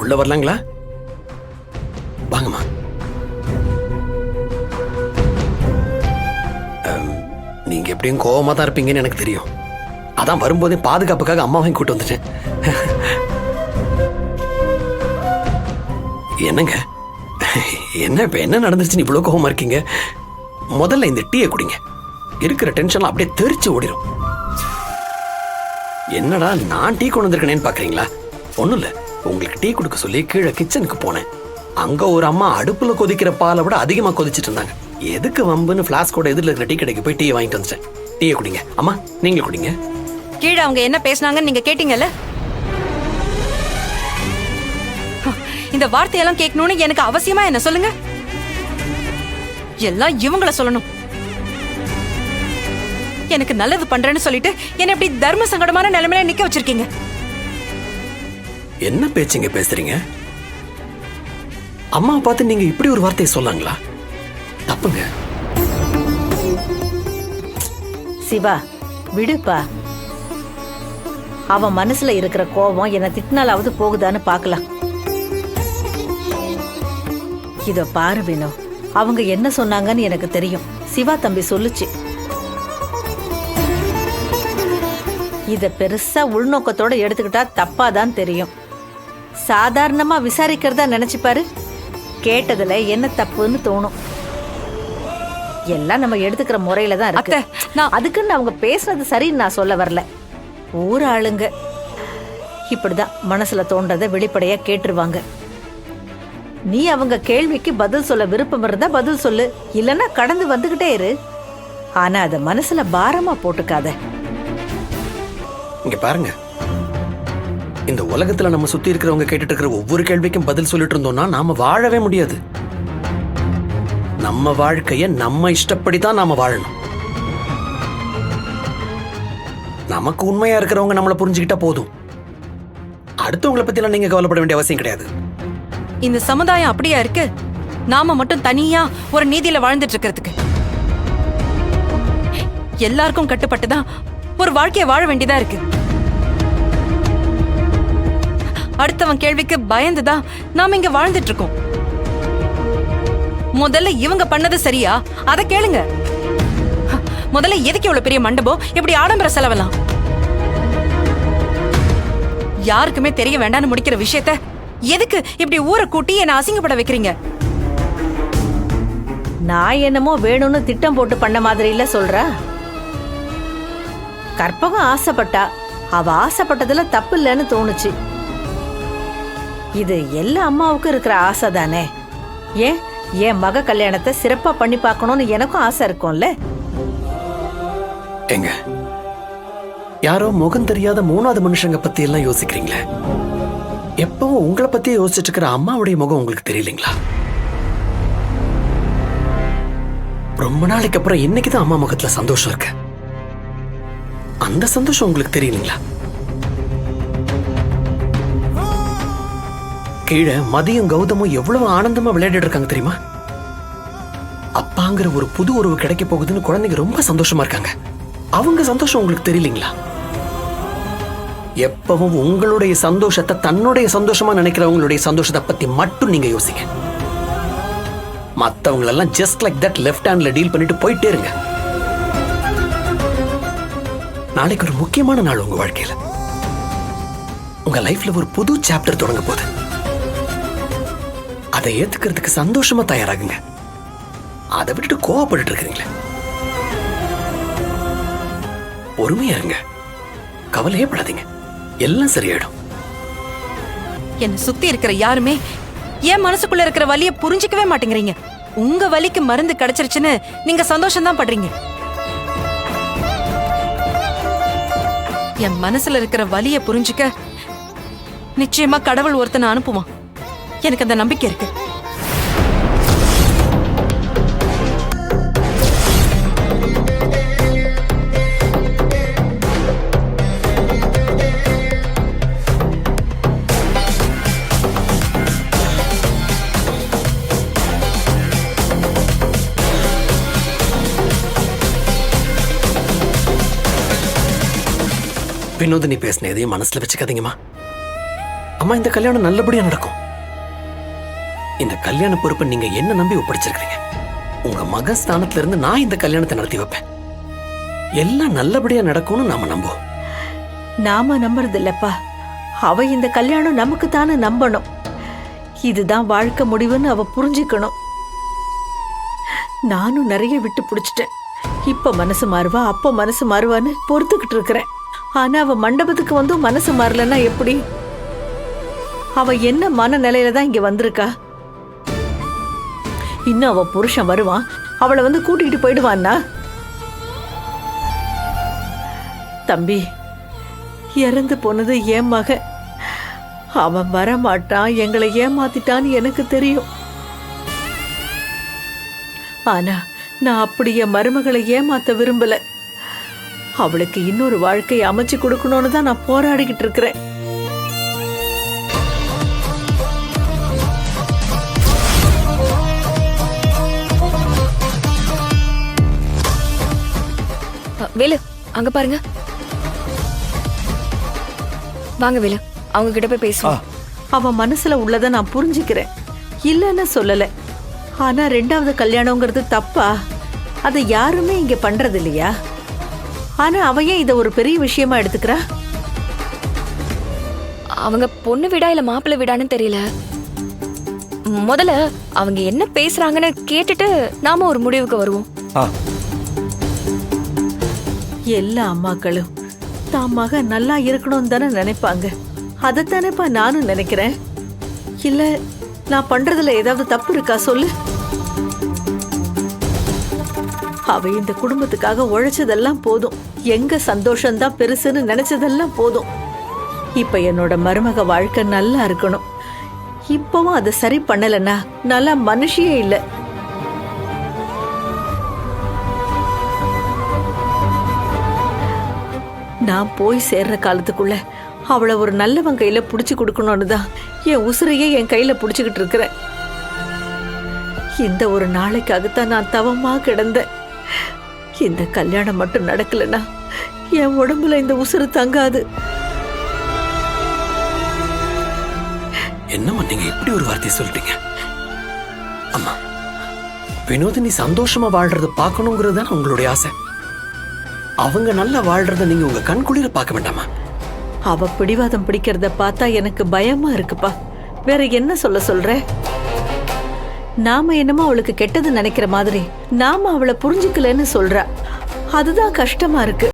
உள்ள வரலாங்களா? வாங்கம்மா. நீங்க எப்படியும் கோவமா தான் இருப்பீங்கன்னு எனக்கு தெரியும். அதான் வரும்போதே பாதுகாப்புக்காக அம்மாவையும் கூட்டு வந்துட்டேன். என்னங்க என்ன இப்ப என்ன நடந்துருச்சுன்னு இவ்வளவு கோவமா இருக்கீங்க? முதல்ல இந்த டீயை குடிங்க. இருக்கிற டென்ஷன்லாம் அப்படியே தெரிச்சு ஓடிடும். என்னடா நான் டீ கொண்டு வந்திருக்கேன்னு பாக்குறீங்களா? ஒண்ணும் இல்ல, உங்களுக்கு டீ கொடுக்க சொல்லி கீழே கிச்சனுக்கு போனேன். அங்க ஒரு அம்மா அடுப்புல கொதிக்கிற பாலை விட அதிகமா கொதிச்சிட்டு இருந்தாங்க. எதுக்கு வம்புன்னு பிளாஸ்கோட எதிரில் இருக்கிற டீ கடைக்கு போய் டீயை வாங்கிட்டு வந்துட்டேன். டீயை குடிங்க. அம்மா நீங்களும் குடிங்க. கீழே அவங்க என்ன பேசினாங்கன்னு நீங்க கேட்டீங்கல்ல? இந்த வார்த்தையெல்லாம் கேட்கணும்னு எனக்கு அவசியமா என்ன சொல்லுங்க? எல்லாம் இவங்கள சொல்லணும். எனக்கு நல்லது பண்றேன்னு சொல்லிட்டு என்ன இப்படி தர்ம சங்கடமான நிலைமையில நிக்க வச்சிருக்கீங்க. என்ன பேச்சுங்க பேசுறீங்க? அம்மாவை பார்த்து நீங்க இப்படி ஒரு வார்த்தையை சொல்லாங்களா? தப்புங்க. சிவா விடுப்பா. அவன் மனசுல இருக்கிற கோபம் என்ன திட்டினாலாவது போகுதான்னு பாக்கலாம். இத பாரு வினோ, அவங்க என்ன சொன்னாங்கன்னு எனக்கு தெரியும். சிவா தம்பி சொல்லுச்சு. இத பெருசா உள்நோக்கத்தோட எடுத்துக்கிட்டா தப்பாதான் தெரியும். சாதாரணமா விசாரிக்கிறதா நினைச்சுப்பாரு. கேட்டதுல என்ன தப்புன்னு தோணும். எல்லாம் நம்ம எடுத்துக்கிற முறையில தான் இருக்கு. அதுக்குன்னு அவங்க பேசுனது சரின்னு நான் சொல்ல வரல. ஊர் ஆளுங்க இப்படிதான் மனசுல தோன்றதை வெளிப்படையா கேட்டுருவாங்க. நீ அவங்க கேள்விக்கு பதில் சொல்ல விருப்பம் இருந்தா பதில் சொல்லு, இல்லன்னா கடந்து வந்துகிட்டே இரு. ஆனா அத மனசுல பாரமா போட்டுக்காத. இங்க பாருங்க, இந்த உலகத்துல நம்ம சுத்தி இருக்கிறவங்க கேட்டுட்டு இருக்கிற ஒவ்வொரு கேள்விக்கும் பதில் சொல்லிட்டு இருந்தோம்னா நாம வாழவே முடியாது. நம்ம வாழ்க்கைய நம்ம இஷ்டப்படிதான் நாம வாழணும். நமக்கு உண்மையா இருக்கிறவங்க நம்மளை புரிஞ்சுக்கிட்டா போதும். அடுத்தவங்களை பத்தி எல்லாம் நீங்க கவலைப்பட வேண்டிய அவசியம் கிடையாது. இந்த சமுதாயம் அப்படியா இருக்கு? நாம மட்டும் தனியா ஒரு நீதியில வாழ்ந்துட்டு இருக்கிறதுக்கு. எல்லாருக்கும் கட்டுப்பட்டுதான் ஒரு வாழ்க்கைய வாழ வேண்டியதா இருக்கு. அடுத்தவன் கேள்விக்கு பயந்துதான் நாம இங்க வாழ்ந்துட்டு இருக்கோம். முதல்ல இவங்க பண்ணது சரியா அத கேளுங்க. முதல்ல எதுக்கு இவ்வளவு பெரிய மண்டபம், இப்படி ஆடம்பர செலவெல்லாம்? யாருக்குமே தெரிய வேண்டாம்னு முடிக்கிற விஷயத்த எதுக்கு இப்படி ஊரை கூட்டி என்ன அசிங்கப்பட வைக்கிறீங்க? நான் என்னமோ வேணும்னு திட்டம் போட்டு பண்ண மாதிரி இல்ல சொல்ற. கற்பகம் ஆசைப்பட்டா, அவ ஆசைப்பட்டதுல தப்பு இல்லைன்னு தோணுச்சு. இது எல்லா அம்மாவுக்கும் இருக்கிற ஆசை தானே. ஏன் என் மக கல்யாணத்தை சிறப்பா பண்ணி பார்க்கணும்னு எனக்கும் ஆசை இருக்கும்ல. எங்க யாரோ முகம் தெரியாத மூணாவது மனுஷங்க பத்தி எல்லாம் யோசிக்கிறீங்களே. எப்பவும் உங்களை பத்தியே யோசிச்சுட்டு இருக்கிற அம்மாவுடைய முகம் உங்களுக்கு தெரியலீங்களா? ரொம்ப நாளைக்கு அப்புறம் இன்னைக்குதான் அம்மா முகத்துல சந்தோஷம் இருக்கு. அந்த சந்தோஷம் உங்களுக்கு தெரியலீங்களா? கீழே மதியம் கௌதமும் எவ்வளவு ஆனந்தமா விளையாடிட்டு இருக்காங்க தெரியுமா? அப்பாங்கிற ஒரு புது உறவு கிடைக்க போகுதுன்னு குழந்தைங்க ரொம்ப சந்தோஷமா இருக்காங்க. அவங்க சந்தோஷம் உங்களுக்கு தெரியலீங்களா? எப்பவும் உங்களுடைய சந்தோஷத்தை தன்னுடைய சந்தோஷமா நினைக்கிறவங்களுடைய சந்தோஷத்தை பத்தி மட்டும் நீங்க யோசிங்க. மத்தவங்களெல்லாம் ஜஸ்ட் லைக் தட் லெஃப்ட் ஹேண்ட்ல டீல் பண்ணிட்டு போயிட்டே இருங்க. நாளைக்கு ஒரு முக்கியமான நாள் உங்க வாழ்க்கையில. உங்க லைஃப்ல ஒரு புது சாப்டர் தொடங்க போகுது. அதை ஏத்துக்கிறதுக்கு சந்தோஷமா தயாராகுங்க. அதை விட்டுட்டு கோவப்பட்டு இருக்கிறீங்களே. பொறுமையா இருங்க, கவலையே படாதீங்க, எல்லாம் சரியாயிடும். என்ன சுத்தி இருக்கிற யாருமே என் மனசுக்குள்ள இருக்கிற வலிய புரிஞ்சுக்கவே மாட்டேங்கிறீங்க. உங்க வலிக்கு மருந்து கிடைச்சிருச்சுன்னு நீங்க சந்தோஷம் தான் படுறீங்க. என் மனசுல இருக்கிற வலிய புரிஞ்சுக்க நிச்சயமா கடவுள் ஒருத்தனை அனுப்புவான். எனக்கு அந்த நம்பிக்கை இருக்கு. வினோதினி பேசின எதையும் மனசுல வச்சுக்காதீங்கம்மா. அம்மா இந்த கல்யாணம் நல்லபடியா நடக்கும். இந்த கல்யாண பொறுப்பை நீங்க என்ன நம்பி ஒப்படைச்சிருக்கீங்க. உங்க மகன் ஸ்தானத்துல இருந்து நான் இந்த கல்யாணத்தை நடத்தி வைப்பேன். எல்லாம் நல்லபடியா நடக்கும்னு நாம நம்புவோம். நாம நம்புறது இல்லப்பா, அவ இந்த கல்யாணம் நமக்கு தானே நம்பணும். இதுதான் வாழ்க்கை முடிவுன்னு அவ புரிஞ்சுக்கணும். நானும் நிறைய விட்டு பிடிச்சிட்டேன். இப்ப மனசு மாறுவா, அப்ப மனசு மாறுவான்னு பொறுத்துக்கிட்டு இருக்கிறேன். ஆனா அவ மண்டபத்துக்கு வந்தும் மனசு மாறலன்னா எப்படி? அவ என்ன மனநிலையில தான் இங்க வந்திருக்கா? இன்னும் அவ புருஷன் வருவான், அவளை வந்து கூட்டிகிட்டு போயிடுவான்னா? தம்பி, இறந்து போனது என் மகன். அவன் வரமாட்டான், எங்களை ஏமாத்திட்டான்னு எனக்கு தெரியும். ஆனா நான் அப்படி என் மருமகளை ஏமாத்த விரும்பல. அவளுக்கு இன்னொரு வாழ்க்கையை அமைச்சு கொடுக்கணும்னு தான் நான் போராடிக்கிட்டு இருக்கிறேன். வேலு, அங்க பாருங்க. வாங்க வேலு, அவங்க கிட்ட போய் பேசுவோம். அவன் மனசுல உள்ளதை நான் புரிஞ்சுக்கிறேன், இல்லைன்னு சொல்லல. ஆனா 2வது கல்யாணங்கிறது தப்பா? அதை யாருமே இங்க பண்றது இல்லையா? ஆனா அவ ஏன் இதை ஒரு பெரிய விஷயமா எடுத்துக்கிறா? அவங்க பொண்ணு வீடா இல்ல மாப்பிள்ளை வீடான்னு தெரியல. முதல்ல அவங்க என்ன பேசுறாங்கன்னு கேட்டுட்டு நாம ஒரு முடிவுக்கு வருவோம். எல்லா அம்மாக்களும் தான் மகன் நல்லா இருக்கணும்னு தானே நினைப்பாங்க. அதைத்தானேப்பா நானும் நினைக்கிறேன். இல்ல நான் பண்றதுல ஏதாவது தப்பு இருக்கா சொல்லு? அவ இந்த குடும்பத்துக்காக உழைச்சதெல்லாம் போதும், எங்க சந்தோஷம்தான் பெருசுன்னு நினைச்சதெல்லாம் போதும். இப்ப என்னோட மருமக வாழ்க்கை நல்லா இருக்கணும். இப்பவும் அதை சரி பண்ணலன்னா நல்லா மனுஷியே இல்லை. நான் போய் சேர்ற காலத்துக்குள்ள அவளை ஒரு நல்லவன் கையில புடிச்சு கொடுக்கணும்னு தான் என் உசுரையே என் கையில புடிச்சுக்கிட்டு இருக்கிறேன். இந்த ஒரு நாளைக்காகத்தான் நான் தவமா கிடந்தேன். இந்த கல்யாணம் மட்டும் நடக்கலன்னா என் உடம்புல இந்த உசுறு தங்காது. என்னம்மா நீங்க இப்படி ஒரு வார்த்தையை சொல்லிட்டீங்க? அம்மா, வினோதினி சந்தோஷமா வாழ்றத பார்க்கணுங்கிறது தானே உங்களுடைய ஆசை. அவங்க நல்லா வாழ்றத நீங்க உங்க கண் குளிர பார்க்க வேண்டாமா? அவ பிடிவாதம் பிடிக்கிறத பார்த்தா எனக்கு பயமா இருக்குப்பா. வேற என்ன சொல்ற? நாம என்னமோ அவளுக்கு கெட்டது நினைக்கிற மாதிரி நாம அவளை புரிஞ்சுக்கலன்னு சொல்றா. அதுதான் கஷ்டமா இருக்கு.